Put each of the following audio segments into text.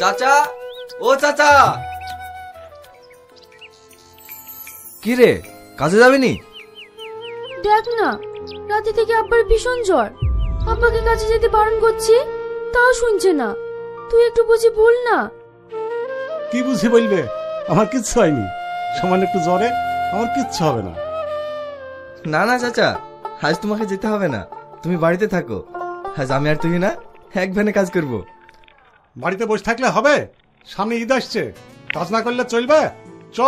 চাচা, ও চাচা। কি রে, কাজে যাবিনি? দেখ না, রাতে থেকে আব্বার ভীষণ জ্বর। আব্বাকে কাজে যেতে বারণ করছি, তাও শুনছে না। তুই একটু বুঝি বল না। কি বুঝি বলবে? আমার কিচ্ছু হয়নি, সামান্য একটু জ্বরে, আমার কিচ্ছু হবে না। না না চাচা, আজ তোমাকে যেতে হবে না, তুমি বাড়িতে থাকো। আজ আমি আর তুই না এক ভ্যানে কাজ করব। বাড়িতে বসে থাকলে হবে? সামনে ঈদ আসছে, কাজ না করলে চলবে? চ।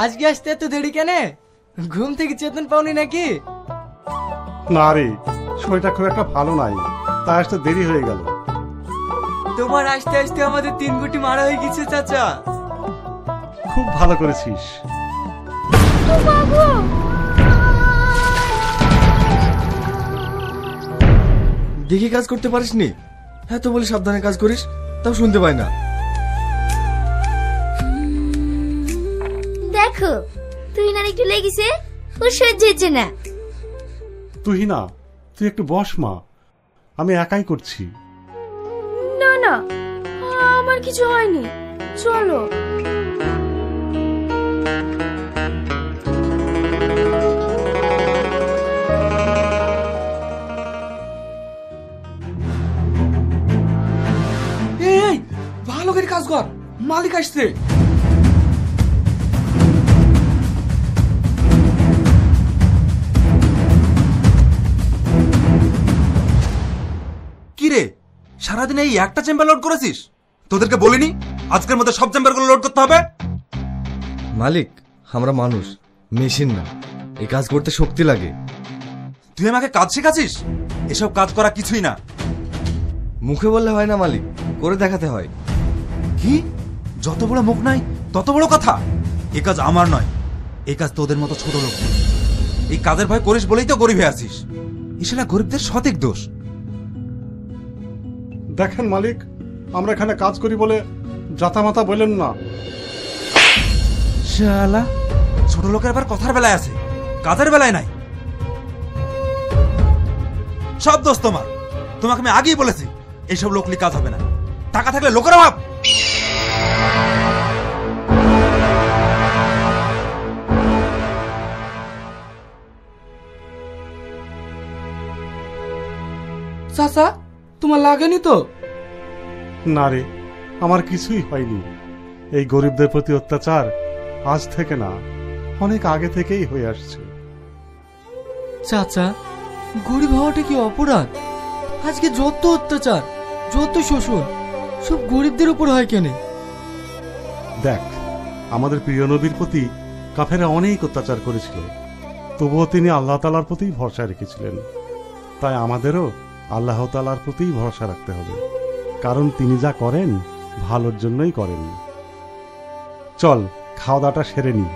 আজকে আসতে এত দেরি কেন? ঘুম থেকে চেতন পাওনি নাকি? না রে, শরীরটা খুব একটা ভালো নাই, তাই আসতে দেরি হয়ে গেল। তোমার আসতে আসতে আমাদের 3 গুটি মারা হয়ে গেছে চাচা। খুব ভালো করেছিস। দেখি কাজ করতে পারিস নি? হ্যাঁ তো বলি সাবধানে কাজ করিস, তাও শুনতে পাই না। দেখো, তুই না একটু লেগেছে, ও সহ্য হচ্ছে না। তুই না, তুই একটু বস মা, আমি একাই করছি। না না, আমার কিছু হয়নি, চলো। এই ভালো করে কাজ কর, মালিক আসছে। কিরে, সারাদিন এই একটা চেম্বার লোড করেছিস? তোদেরকে বলিনি আজকের মধ্যে সব চেম্বারগুলো লোড করতে হবে? মালিক, আমরা মানুষ, মেশিন না, এই কাজ করতে শক্তি লাগে। তুই আমাকে কাজ শেখাচ্ছিস? এসব কাজ করা কিছুই না। মুখে বললে হয় না মালিক, করে দেখাতে হয়। কি? যত বড় মুখ নাই তত বড় কথা? এ কাজ আমার নয়, এই কাজ তোদের মতো ছোট লোক। এই কাজের ভয় করিস বলেই তো গরিব হয়ে আছিস। এসব গরিবদের সঠিক দোষ। দেখেন মালিক, আমরা এখানে কাজ করি বলে জাতামাতা বলেন না। শালা, ছোট লোকের আবার কথার বেলায় আছে, কাজের বেলায় নাই। সব দোষ তোমার। তোমাকে আমি আগেই বলেছি এইসব লোকলি কাজ হবে না। টাকা থাকলে লোকের অভাব। চাচা, তোমার লাগেনি তো? না রে, আমার কিছুই হয়নি। এই গরিবদের প্রতি অত্যাচার আজ থেকে না, অনেক আগে থেকেই হয়ে আসছে। চাচা, গরিব হওয়াটা কি অপরাধ? আজকে যত অত্যাচার, যত শোষণ, সব গরিবদের উপর হয় কেন? দেখ, আমাদের প্রিয় নবীর প্রতি কাফেরা অনেক অত্যাচার করেছিল, তবুও তিনি আল্লাহ তাআলার প্রতি ভরসা রেখেছিলেন। তাই আমাদেরও আল্লাহ তাআলার প্রতি ভরসা রাখতে হবে, কারণ তিনি যা করেন ভালোর জন্যই করেন। চল, খাওয়া দাওয়াটা সেরে নি।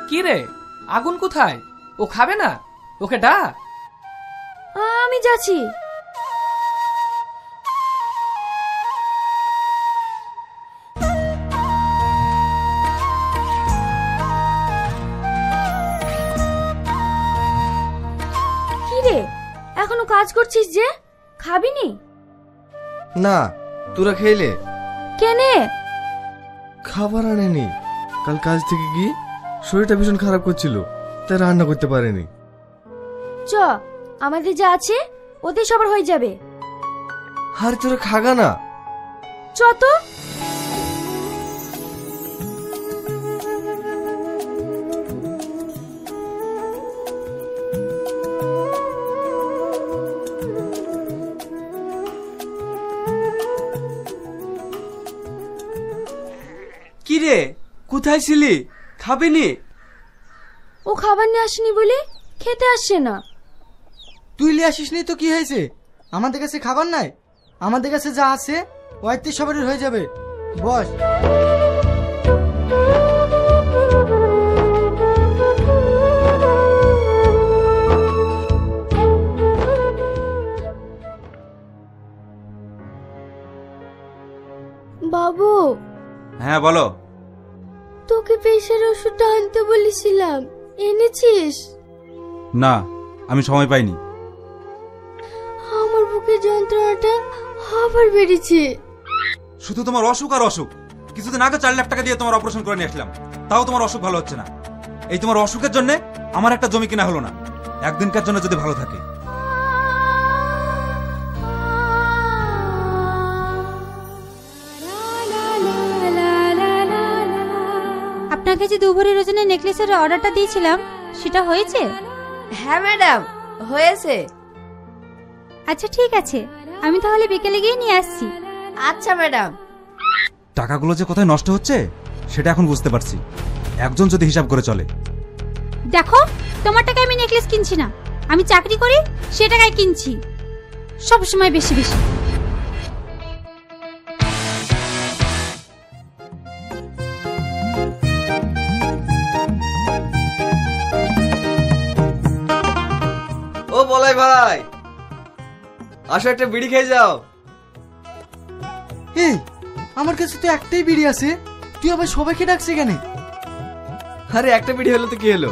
কি রে, আগুন কোথায়? ও খাবে না? ওকে ডাক। আমি যাচ্ছি। কি রে, এখনো কাজ করছিস যে? খাবিনি? না, তোরা খেলে? কেনে? খাবার আনেনি। কাল কাজ থেকে গিয়ে শরীরটা ভীষণ খারাপ করছিল, তাই রান্না করতে পারেনি। চ, আমাদের যা আছে ওতে সবার হয়ে যাবে। আর তোরা খাগা না? চ তো। কি রে, কোথায় ছিলি? খাবিনি? ও খাবার নিয়ে আসেনি বলে খেতে আসছে না। তুই লিয়ে আসিস নি তো কি হয়েছে? আমাদের কাছে খাবার নাই? আমাদের কাছে যা আছে ওইতে সবারই হয়ে যাবে। বস। বাবু, হ্যাঁ বলো। তোকে প্রেশার ওষুধটা আনতে বলেছিলাম, এনেছিস? না, আমি সময় পাইনি। আমার বুকের যন্ত্রণাটা আবার বেড়েছে। শুধু তোমার অসুখ আর অসুখ। কিছুদিন আগে 4 লাখ টাকা দিয়ে তোমার অপারেশন করে নিয়ে আসলাম, তাও তোমার অসুখ ভালো হচ্ছে না। এই তোমার অসুখের জন্য আমার একটা জমি কিনা হলো না। একদিনকার জন্য যদি ভালো থাকে। আপনাকে যে 2 ভরির ওজনের নেকলেসের অর্ডারটা দিয়েছিলাম সেটা হয়েছে? হ্যাঁ ম্যাডাম, হয়েছে। আচ্ছা ঠিক আছে, আমি তাহলে বিকেলে গিয়ে নিয়ে আসছি। আচ্ছা ম্যাডাম। টাকাগুলো যে কোথায় নষ্ট হচ্ছে সেটা এখন বুঝতে পারছি। একজন যদি হিসাব করে চলে। দেখো, তোমার টাকায় আমি নেকলেস কিনছি না, আমি চাকরি করি সে টাকায় কিনছি। সব সময় বেশি বেশি। ও বলাই ভাই, আসো একটা বিড়ি খেয়ে যাও। এই, আমার কাছে তো একটাই বিড়ি আছে, তুই আবার সবাইকে ডাকছে কেন? আরে একটা বিড়ি হলো তো কি হলো,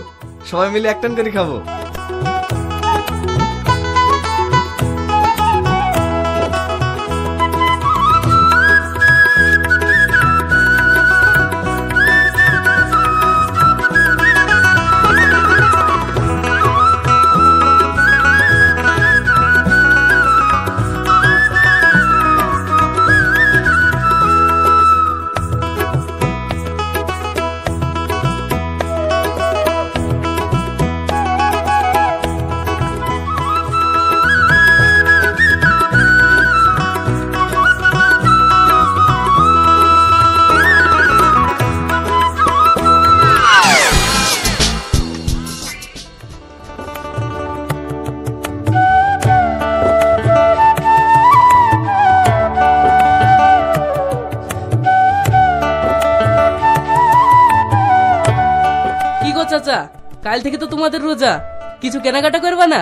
সবাই মিলে এক টান করে খাবো। চাচা, কাল থেকে তো তোমাদের রোজা, কিছু কেনাকাটা করবা না?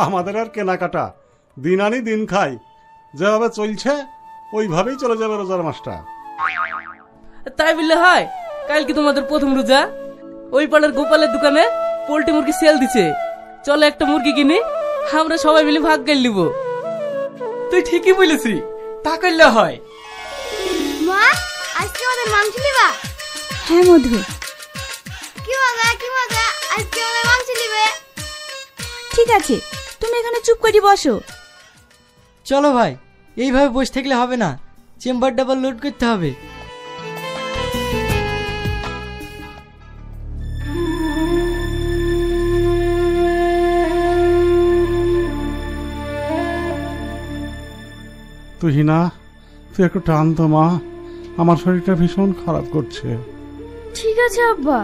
আমাদের আর কেনাকাটা, দিন আনি দিন খাই, যেভাবে চলছে ওইভাবেই চলে যাবে রোজার মাসটা। তাই বললে হয়? কাল কি তোমাদের প্রথম রোজা? ওই পাড়ার গোপালের দোকানে পোল্ট্রি মুরগি সেল দিছে, চলো একটা মুরগি কিনে আমরা সবাই মিলে ভাগ করে নিব। তুই ঠিকই বলেছি, তা করলে হয়। মা, আজকে আমাদের মাংস নিবা? হ্যাঁ মধু। কি মজা, কি মজা, আজকে আমাদের মাংস নিবে। ঠিক আছে, তুমি এখানে চুপ করে বসো। চলো ভাই, এইভাবে বসে থাকলে হবে না, চেম্বার ডাবল লোড করতে হবে। তুহিনা, তুই একটু টান তো মা, আমার শরীরটা ভীষণ খারাপ করছে। ঠিক আছে আব্বা।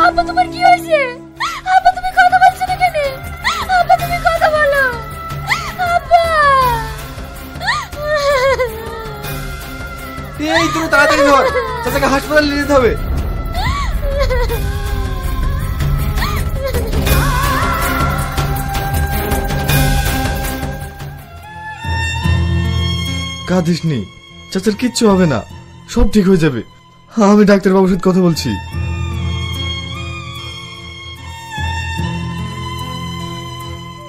আব্বা, তোমার কি হয়েছে? আব্বা, তুমি কথা বলছো না কেন? আব্বা, তুমি কথা বলো। আব্বা, এই তুমি তাড়াতাড়ি ধর, চাচাকে হাসপাতালে নিয়ে যেতে হবে। কাঁদিস নি, চাচার কিচ্ছু হবে না, সব ঠিক হয়ে যাবে। আমি ডাক্তার বাবুর সাথে কথা বলছি।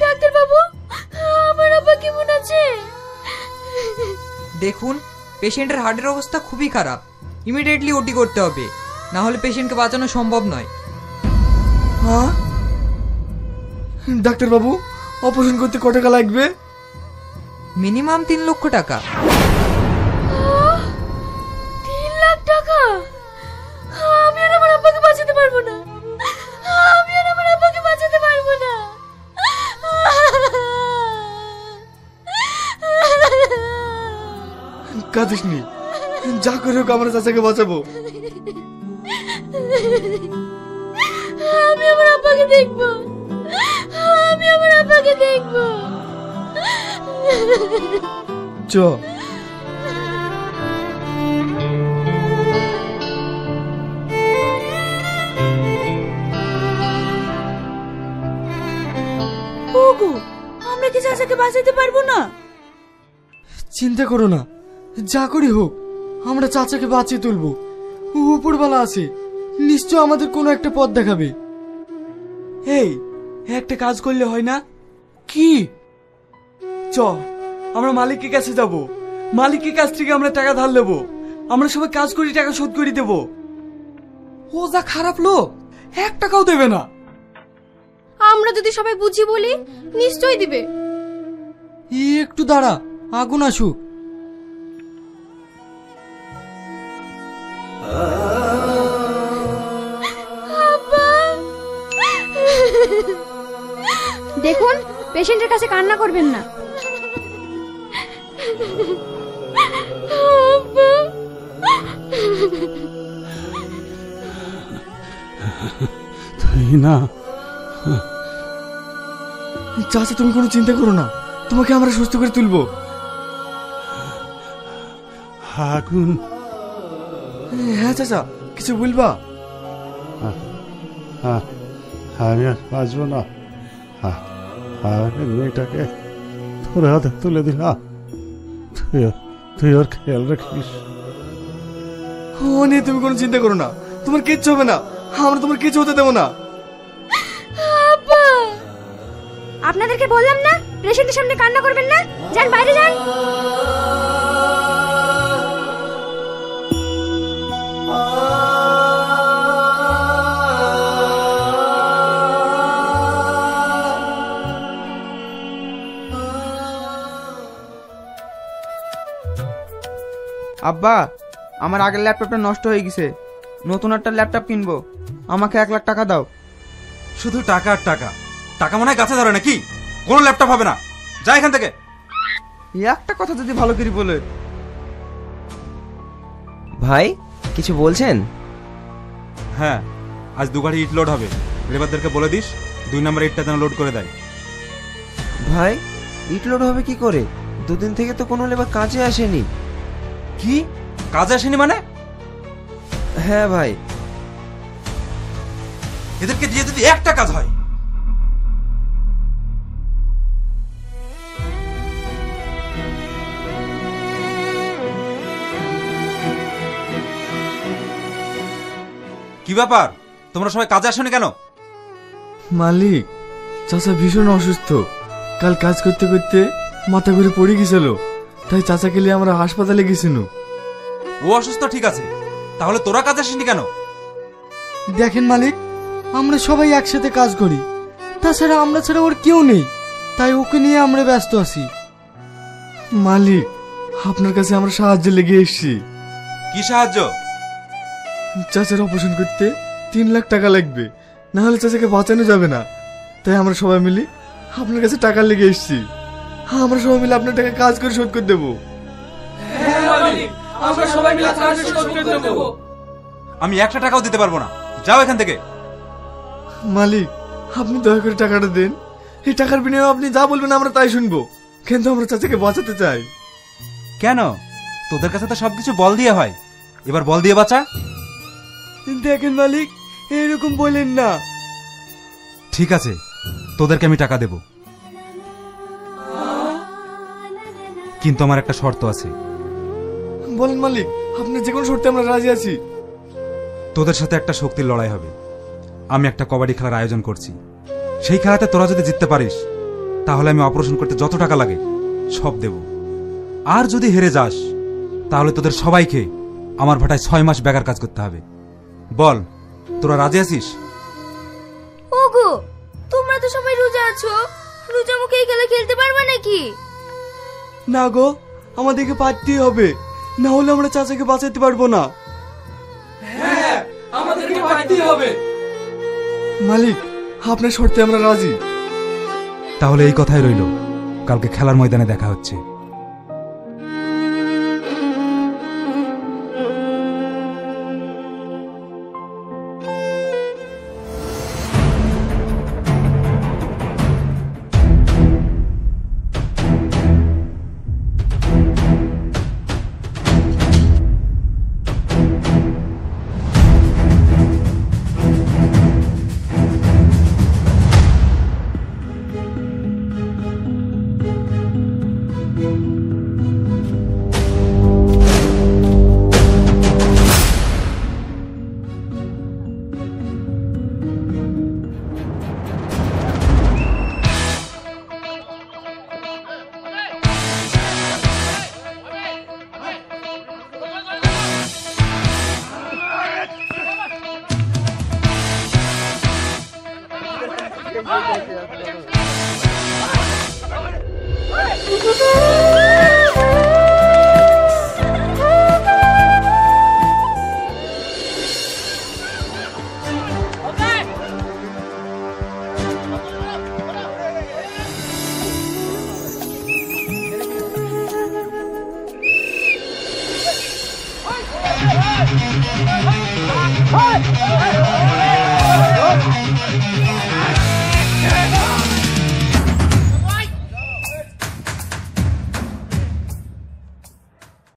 ডাক্তার বাবু, আমার আব্বা কেমন আছে? দেখুন, পেশেন্টের হার্টের অবস্থা খুবই খারাপ, ইমিডিয়েটলি ওটি করতে হবে, না হলে পেশেন্টকে বাঁচানো সম্ভব নয়। হ্যাঁ, ডাক্তার বাবু, অপারেশন করতে কত টাকা লাগবে? মিনিমাম 3 লক্ষ টাকা। 3 লাখ টাকা? আমি আর আমার আব্বাকে বাঁচাতে পারবো না। আমি আর আমার আব্বাকে বাঁচাতে পারবো না। কাঁদিস নি, যা করে হোক আমরা চাচাকে বাঁচাবো। আমি আমার আব্বাকে দেখবো। আমি আমার আব্বাকে দেখবো। চ। ওগো, আমরা কি চাচাকে বাঁচাতে পারবো না? চিন্তা করো না, যা করি হোক আমরা চাচাকে বাঁচিয়ে তুলবো। উপরওয়ালা আছে, নিশ্চয় আমাদের কোনো একটা পথ দেখাবে। এই একটা কাজ করলে হয় না? কি? চ, আমরা মালিকের কাছে যাব। মালিকের কাছ থেকে আমরা টাকা ধার নেবো। আমরা সবাই কাজ করি, টাকা শোধ করে দেব। ও যা খারাপ লোক, 1 টাকাও দেবে না। আমরা যদি সবাই বুঝি বলি, নিশ্চয়ই দিবে। একটু দাঁড়া, আগুন আসুক। দেখুন, পেশেন্টের কাছে কান্না করবেন না। তুই না। চাচা, তুমি কোনো চিন্তা করো না, তোমাকে আমরা সুস্থ করে তুলবো। আগুন। হ্যাঁ চাচা, কিছু বলবা? আমি আর বাঁচবো না। মেয়েটাকে তোর হাতে তুলে দিলাম। তুই ওর খেয়াল রাখিস। ও নিয়ে তুমি কোনো চিন্তা করো না, তোমার কিচ্ছু হবে না। আমরা তোমার কিছু হতে দেবো না। আপনাদেরকে বললাম না পেশেন্টের সামনে কান্না করবেন না। যান, বাইরে যান। আব্বা, আমার আগের ল্যাপটপটা নষ্ট হয়ে গেছে, নতুন একটা ল্যাপটপ কিনবো। আমাকে 1 লাখ টাকা দাও। শুধু টাকা আর টাকা। টাকা মনে হয় গাছে ধরে নাকি? কোনো ল্যাপটপ হবে না, যা এখান থেকে। একটা কথা যদি ভালো করে বলে। ভাই কিছু বলছেন? হ্যাঁ, আজ 2 গাড়ি ইট লোড হবে। লেবারদেরকে বলে দিস 2 নম্বর ইটটা যেন লোড করে দেয়। ভাই ইট লোড হবে কি করে? 2 দিন থেকে তো কোনো লেবার কাজে আসেনি। কি কাজে আসেনি মানে? হ্যাঁ ভাই। এদেরকে দিয়ে যদি একটা কাজ হয়। কি ব্যাপার, তোমরা সবাই কাজে আসোনি কেন? মালিক, চাচা ভীষণ অসুস্থ। কাল কাজ করতে করতে মাথা ঘুরে পড়ে গেছিল, তাই চাচাকে নিয়ে আমরা হাসপাতালে গেছিল। ও অসুস্থ ঠিক আছে, তাহলে তোরা কাজে আসেনি কেন? দেখেন মালিক, আমরা সবাই একসাথে কাজ করি, তাছাড়া আমরা ছাড়া ওর কেউ নেই, তাই ওকে নিয়ে আমরা ব্যস্ত আছি। মালিক, আপনার কাছে আমরা সাহায্য লেগে এসেছি। কি সাহায্য? চাচার অপারেশন করতে 3 লাখ টাকা লাগবে, না হলে চাচাকে বাঁচানো যাবে না। তাই আমরা সবাই মিলে আপনার কাছে টাকা লেগে এসেছি। আমরা সবাই মিলে আপনার টাকা কাজ করে শোধ করে দেবো। আমি 1 টাকাও দিতে পারবো না, যাও এখান থেকে। মালিক, আপনি দয়া করে টাকাটা দেন। এই টাকার বিনিময়ে আপনি যা বলবেন আমরা তাই শুনবো, কিন্তু আমরা চাচাকে বাঁচাতে চাই। কেন? তোদের কাছে তো সবকিছু বল দিয়ে হয়, এবার বল দিয়ে বাঁচা। দেখেন মালিক, এরকম বলেন না। ঠিক আছে, তোদেরকে আমি টাকা দেব, কিন্তু আমার একটা শর্ত আছে। বলেন মালিক, আপনি যে কোনো শর্তে আমরা রাজি আছি। তোদের সাথে একটা শক্তির লড়াই হবে। আমি একটা কবাডি খেলার আয়োজন করছি, সেই খেলাতে তোরা যদি জিততে পারিস তাহলে আমি অপারেশন করতে যত টাকা লাগে সব দেব। আর যদি হেরে যাস তাহলে তোদের সবাইকে আমার ভাটায় 6 মাস বেকার কাজ করতে হবে। বল, তোরা রাজি আছিস? ওগো, তোমরা তো সবাই রোজা আছো, নাকি? না গো, আমাদেরকে পারতেই হবে, না হলে আমরা চাচাকে বাঁচাতে পারবো না। হ্যাঁ, আমাদেরকে পারতেই হবে। মালিক, আপনার শর্তে আমরা রাজি। তাহলে এই কথাই রইল, কালকে খেলার ময়দানে দেখা হচ্ছে। Hey!